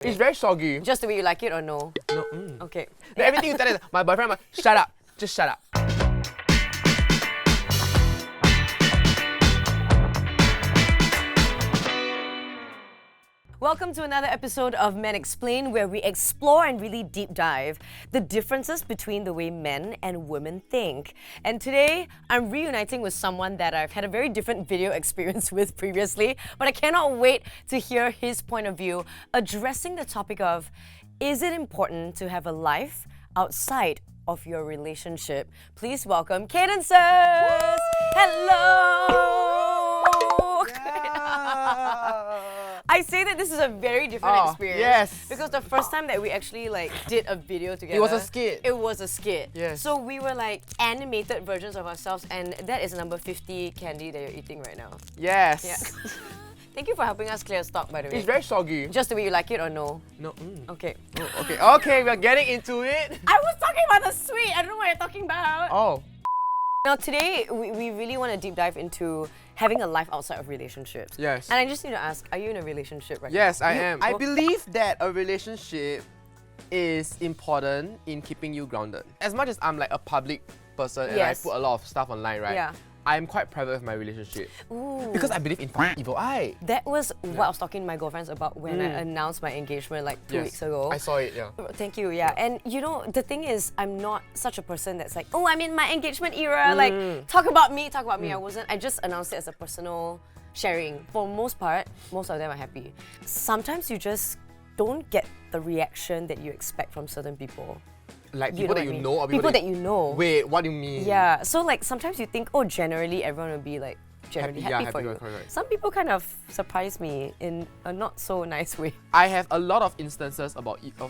It's very soggy. Just the way you like it or no? No. Okay. No, everything you tell is my boyfriend. Shut up. Just shut up. Welcome to another episode of Men Explain, where we explore and really deep dive the differences between the way men and women think. And today, I'm reuniting with someone that I've had a very different video experience with previously, but I cannot wait to hear his point of view addressing the topic of, is it important to have a life outside of your relationship? Please welcome Cayydences! Hello! I say that this is a very different experience. Yes. Because the first time that we actually did a video together. It was a skit. It was a skit. Yes. So we were animated versions of ourselves, and that is number 50 candy that you're eating right now. Yes. Yeah. Thank you for helping us clear stock, by the way. It's very soggy. Just the way you like it or no? No. Okay. Oh, okay, we're getting into it. I was talking about the sweet. I don't know what you're talking about. Oh. Now today, we really want to deep dive into having a life outside of relationships. Yes. And I just need to ask, are you in a relationship right now? Yes, I am. I believe that a relationship is important in keeping you grounded. As much as I'm like a public person and I put a lot of stuff online, right? Yeah. I'm quite private with my relationship. Ooh. Because I believe in evil eye. That was what I was talking to my girlfriends about when I announced my engagement 2 weeks ago. I saw it, yeah. Thank you, yeah. And you know, the thing is, I'm not such a person that's like, oh, I'm in my engagement era, talk about me. I wasn't. I just announced it as a personal sharing. For most part, most of them are happy. Sometimes you just don't get the reaction that you expect from certain people. Like people that you know or people that you know. Wait, what do you mean? Yeah, so sometimes you think, oh, generally everyone will be generally happy for you. Correct. Some people kind of surprise me in a not so nice way. I have a lot of instances of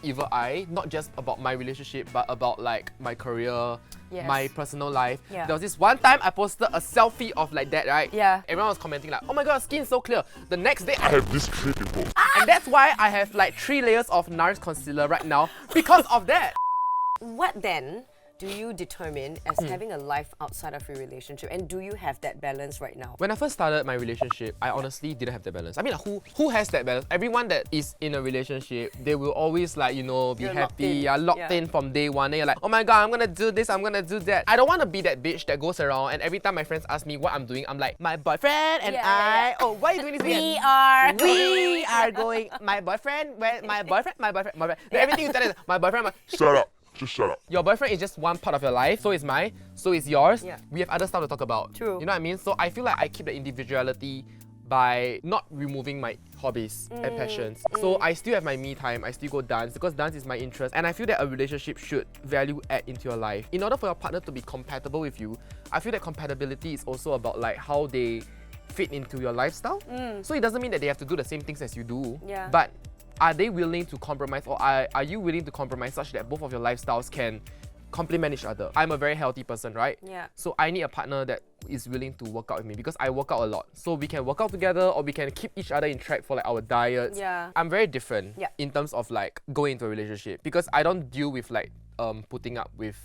evil eye, not just about my relationship, but about my career, my personal life. Yeah. There was this one time I posted a selfie of that, right? Yeah. Everyone was commenting oh my god, skin is so clear. The next day I have this three pimples. And that's why I have 3 layers of NARS concealer right now because of that. What then do you determine as having a life outside of your relationship, and do you have that balance right now? When I first started my relationship, I honestly didn't have that balance. I mean, who has that balance? Everyone that is in a relationship, they will always be happy, locked in from day one. And you're like, oh my god, I'm gonna do this, I'm gonna do that. I don't want to be that bitch that goes around and every time my friends ask me what I'm doing, I'm like, my boyfriend and oh, why are you doing this? We are going. My boyfriend, my boyfriend. Everything you tell is my boyfriend. Shut up. Just shut up. Your boyfriend is just one part of your life, so is mine, so is yours. Yeah. We have other stuff to talk about. True. You know what I mean? So I feel like I keep the individuality by not removing my hobbies and passions. So I still have my me time, I still go dance because dance is my interest, and I feel that a relationship should value add into your life. In order for your partner to be compatible with you, I feel that compatibility is also about how they fit into your lifestyle. So it doesn't mean that they have to do the same things as you do, but are they willing to compromise, or are you willing to compromise such that both of your lifestyles can complement each other? I'm a very healthy person, right? Yeah. So I need a partner that is willing to work out with me because I work out a lot. So we can work out together or we can keep each other in track for our diets. Yeah. I'm very different Yeah. in terms of going into a relationship because I don't deal with putting up with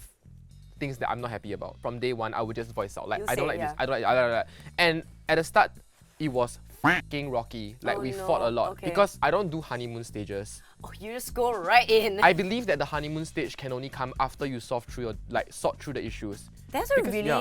things that I'm not happy about. From day one, I would just voice out I don't like this, I don't like that. And at the start, it was fucking rocky. We fought a lot because I don't do honeymoon stages. Oh, you just go right in. I believe that the honeymoon stage can only come after you sort through the issues. That's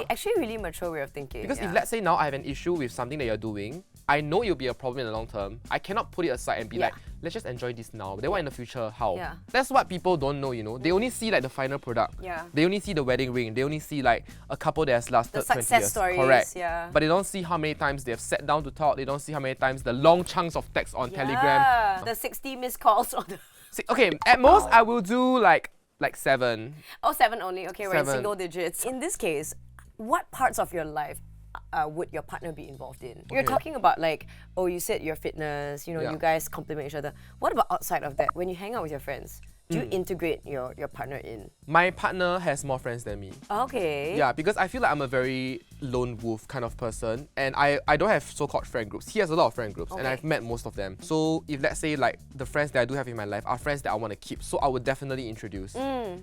actually really mature way of thinking. Because if let's say now I have an issue with something that you're doing, I know you'll be a problem in the long term. I cannot put it aside and be let's just enjoy this now. But then what in the future? How? Yeah. That's what people don't know, They only see the final product. Yeah. They only see the wedding ring. They only see a couple that has lasted The 20 success years. stories. Correct. Yeah. But they don't see how many times they have sat down to talk. They don't see how many times the long chunks of text on Telegram. The 60 missed calls on the... Okay, at most I will do like 7. Oh, 7 only. Okay, we're in 7. single digits. In this case, what parts of your life would your partner be involved in? You're talking about you said your fitness, you guys complement each other. What about outside of that? When you hang out with your friends, do you integrate your partner in? My partner has more friends than me. Okay. Yeah, because I feel like I'm a very lone wolf kind of person and I don't have so-called friend groups. He has a lot of friend groups and I've met most of them. So if let's say the friends that I do have in my life are friends that I want to keep, so I would definitely introduce.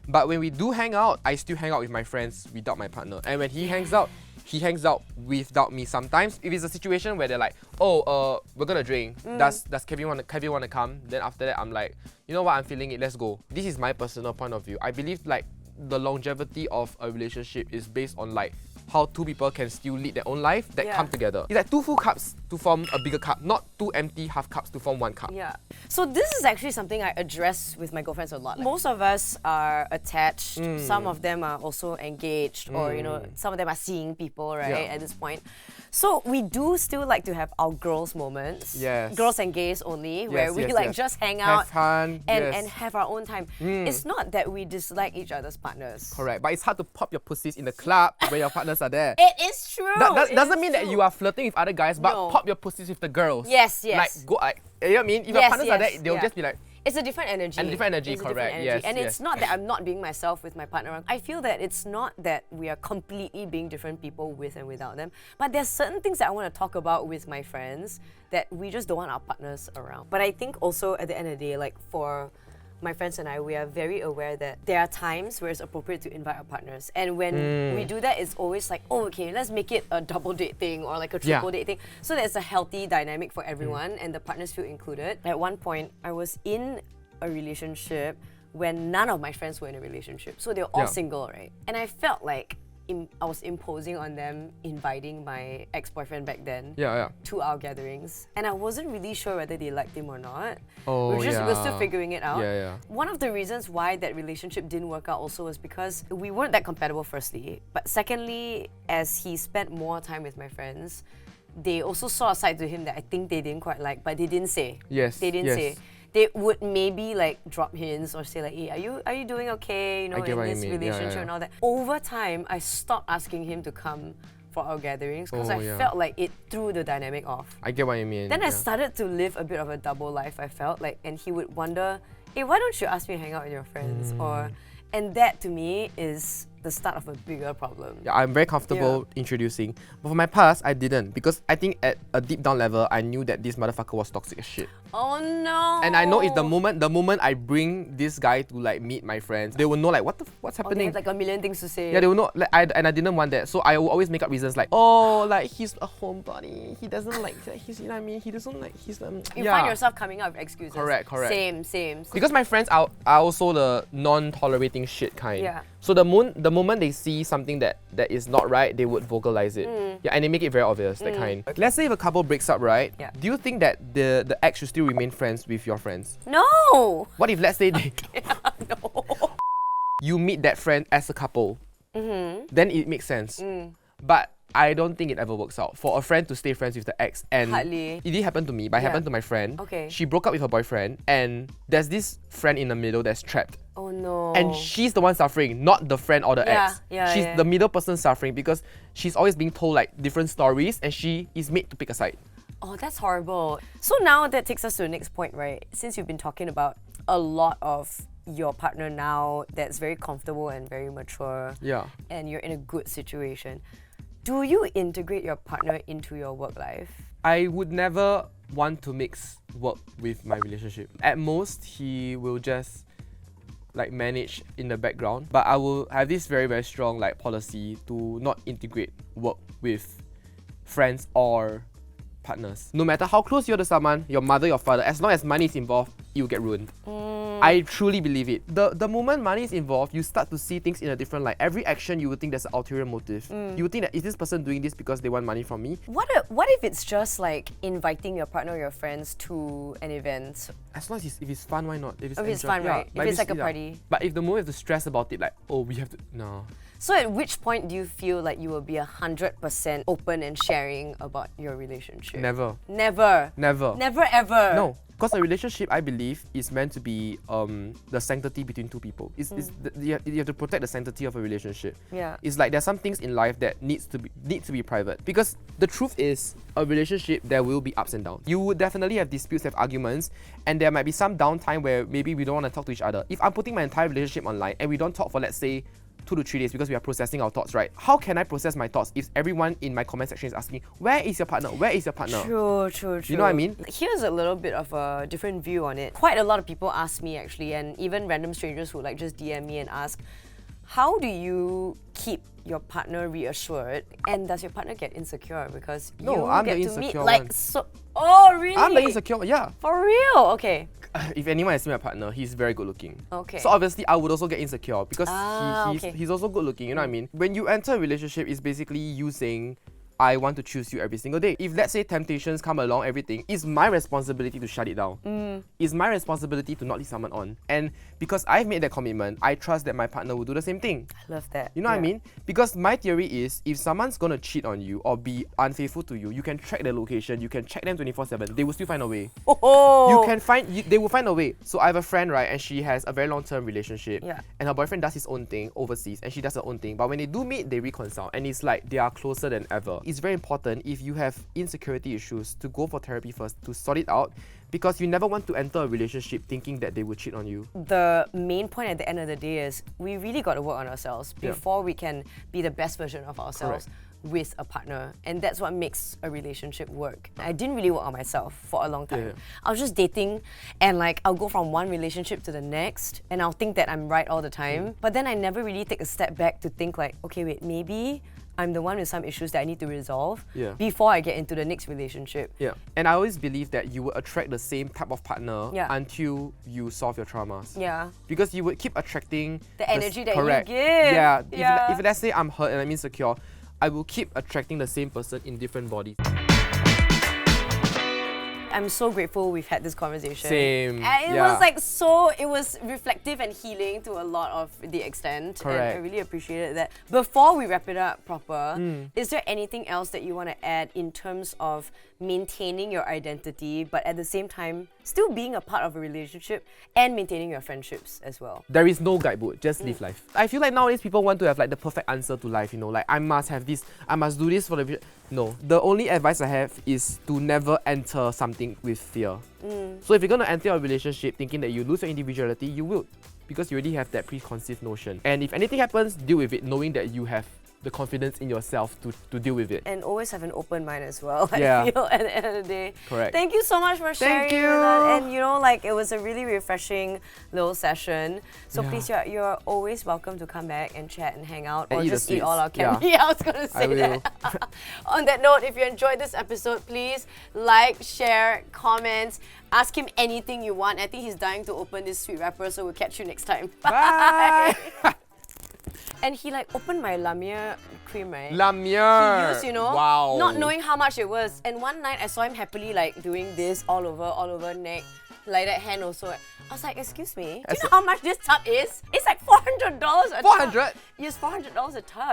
But when we do hang out, I still hang out with my friends without my partner. And when he hangs out, he hangs out without me sometimes. If it's a situation where they're like, oh, we're gonna drink. Does Kevin wanna come? Then after that, I'm like, you know what? I'm feeling it. Let's go. This is my personal point of view. I believe like the longevity of a relationship is based on like how two people can still lead their own life that come together. It's like two full cups to form a bigger cup, not two empty half cups to form one cup. Yeah. So this is actually something I address with my girlfriends a lot. Like, most of us are attached. Some of them are also engaged, or you know, some of them are seeing people, right, at this point. So we do still like to have our girls' moments. Yes. Girls and gays only, where we just hang out have fun, and have our own time. It's not that we dislike each other's partners. Correct, but it's hard to pop your pussies in the club where your partners are there. It is true. That It doesn't is mean that true. you are flirting with other guys, but No. pop your pussies with the girls. Yes, yes. Like, go, like, you know what I mean? If your Yes, partners are there, yes, they'll yeah. just be like, It's a different energy. And different energy, It's a different correct. energy. Yes, and yes. it's not that I'm not being myself with my partner. I feel that it's not that we are completely being different people with and without them. But there's certain things that I want to talk about with my friends that we just don't want our partners around. But I think also at the end of the day, like for my friends and I, we are very aware that there are times where it's appropriate to invite our partners. And when we do that, it's always like, oh, okay, let's make it a double date thing or like a triple date thing. So there's a healthy dynamic for everyone and the partners feel included. At one point, I was in a relationship when none of my friends were in a relationship. So they were all single, right? And I felt like I was imposing on them inviting my ex-boyfriend back then to our gatherings. And I wasn't really sure whether they liked him or not. Oh, we were still figuring it out. Yeah. One of the reasons why that relationship didn't work out also was because we weren't that compatible, firstly. But secondly, as he spent more time with my friends, they also saw a side to him that I think they didn't quite like, but they didn't say. Yes, They didn't yes. say. They would maybe like drop hints or say like, hey, are you doing okay? You know, I get in what you this mean. Yeah, relationship yeah. and all that. Over time, I stopped asking him to come for our gatherings because Oh, I yeah. felt like it threw the dynamic off. I get what you mean. Then I started to live a bit of a double life, I felt like, and he would wonder, hey, why don't you ask me to hang out with your friends? And that to me is the start of a bigger problem. Yeah, I'm very comfortable introducing. But for my past, I didn't. Because I think at a deep down level, I knew that this motherfucker was toxic as shit. Oh no! And I know if the moment I bring this guy to like meet my friends, they will know like what's Or they happening. have like a million things to say. Yeah, they will know. Like, I didn't want that, so I will always make up reasons like, oh, like he's a homebody. He doesn't like he's, you know what I mean. He doesn't like he's You find yourself coming up with excuses. Correct. Same. Because my friends are also the non-tolerating shit kind. Yeah. So the moment they see something that is not right, they would vocalize it. Yeah, and they make it very obvious, that kind. Let's say if a couple breaks up, right? Yeah. Do you think that the ex should still remain friends with your friends? No! What if, let's say they No. you meet that friend as a couple? Then it makes sense. But I don't think it ever works out for a friend to stay friends with the ex. And Hardly. it did happen to me, but it happened to my friend. Okay. She broke up with her boyfriend, and there's this friend in the middle that's trapped. Oh no. And she's the one suffering, not the friend or the ex. She's the middle person suffering because she's always being told like different stories and she is made to pick a side. Oh, that's horrible. So now that takes us to the next point, right? Since you've been talking about a lot of your partner now that's very comfortable and very mature, Yeah. and you're in a good situation, do you integrate your partner into your work life? I would never want to mix work with my relationship. At most, he will just like manage in the background. But I will have this very, very strong like policy to not integrate work with friends or partners. No matter how close you're to someone, your mother, your father, as long as money is involved, you'll get ruined. I truly believe it. The moment money is involved, you start to see things in a different light. Every action, you would think there's an ulterior motive. You would think that, is this person doing this because they want money from me? What if it's just like inviting your partner or your friends to an event? As long as if it's fun, why not? If If it's fun, right? If it's like a party. But if the moment you have to stress about it, like, oh, we have to, no. So at which point do you feel like you will be 100% open and sharing about your relationship? Never. Never. Never. Never ever. No. Because a relationship, I believe, is meant to be the sanctity between two people. You have to protect the sanctity of a relationship. Yeah. It's like there's some things in life that need to be private. Because the truth is, a relationship, there will be ups and downs. You would definitely have disputes, have arguments, and there might be some downtime where maybe we don't want to talk to each other. If I'm putting my entire relationship online and we don't talk for, let's say, 2 to 3 days because we are processing our thoughts, right? How can I process my thoughts if everyone in my comment section is asking, where is your partner? Where is your partner? True. You know what I mean? Here's a little bit of a different view on it. Quite a lot of people ask me actually, and even random strangers who like just DM me and ask, How do you keep your partner reassured, and does your partner get insecure because No, you I'm get the to meet insecure like one. so? Oh, really? I'm the insecure, yeah. For real? Okay. If anyone has seen my partner, he's very good looking. Okay. So obviously, I would also get insecure because okay. he's also good looking. You know what I mean? When you enter a relationship, it's basically you saying, I want to choose you every single day. If let's say temptations come along, everything, it's my responsibility to shut it down. It's my responsibility to not lead someone on. And because I've made that commitment, I trust that my partner will do the same thing. I love that. You know what I mean? Because my theory is, if someone's gonna cheat on you or be unfaithful to you, you can track their location, you can check them 24/7. They will still find a way. Oh. They will find a way. So I have a friend, right, and she has a very long-term relationship. Yeah. And her boyfriend does his own thing overseas, and she does her own thing. But when they do meet, they reconcile, and it's like they are closer than ever. It's very important if you have insecurity issues to go for therapy first to sort it out, because you never want to enter a relationship thinking that they will cheat on you. The main point at the end of the day is we really got to work on ourselves before we can be the best version of ourselves. Correct. With a partner, and that's what makes a relationship work. I didn't really work on myself for a long time. Yeah. I was just dating, and like I'll go from one relationship to the next, and I'll think that I'm right all the time. But then I never really take a step back to think like, okay, wait, maybe I'm the one with some issues that I need to resolve before I get into the next relationship. Yeah. And I always believe that you will attract the same type of partner until you solve your traumas. Yeah. Because you would keep attracting The energy that correct. you give. Yeah. Yeah. If let's say I'm hurt and I'm insecure, I will keep attracting the same person in different bodies. I'm so grateful we've had this conversation. Same. And it was like it was reflective and healing to a lot of the extent. Correct. And I really appreciated that. Before we wrap it up proper, is there anything else that you want to add in terms of maintaining your identity, but at the same time still being a part of a relationship and maintaining your friendships as well? There is no guidebook, just live life. I feel like nowadays people want to have like the perfect answer to life, you know, like I must have this, I must do this for the future. No, the only advice I have is to never enter something with fear. So if you're gonna enter a relationship thinking that you lose your individuality, you will, because you already have that preconceived notion. And if anything happens, deal with it, knowing that you have the confidence in yourself to deal with it. And always have an open mind as well, Yeah. I feel, at the end of the day. Correct. Thank you so much for sharing you. that. And you know, like, it was a really refreshing little session. So Yeah. please, you're always welcome to come back and chat and hang out, And or eat the just eat sweets. all our Yeah. candy. I was gonna say will. that. On that note, if you enjoyed this episode, please like, share, comment, ask him anything you want. I think he's dying to open this sweet wrapper, so we'll catch you next time. Bye! And he like opened my Lamia cream, right? Lamia! He used, you know, Wow. not knowing how much it was. And one night I saw him happily like doing this all over neck, like that hand also. I was like, excuse me, do you know how much this tub is? It's like $400 a tub. 400? Yes, $400 a tub.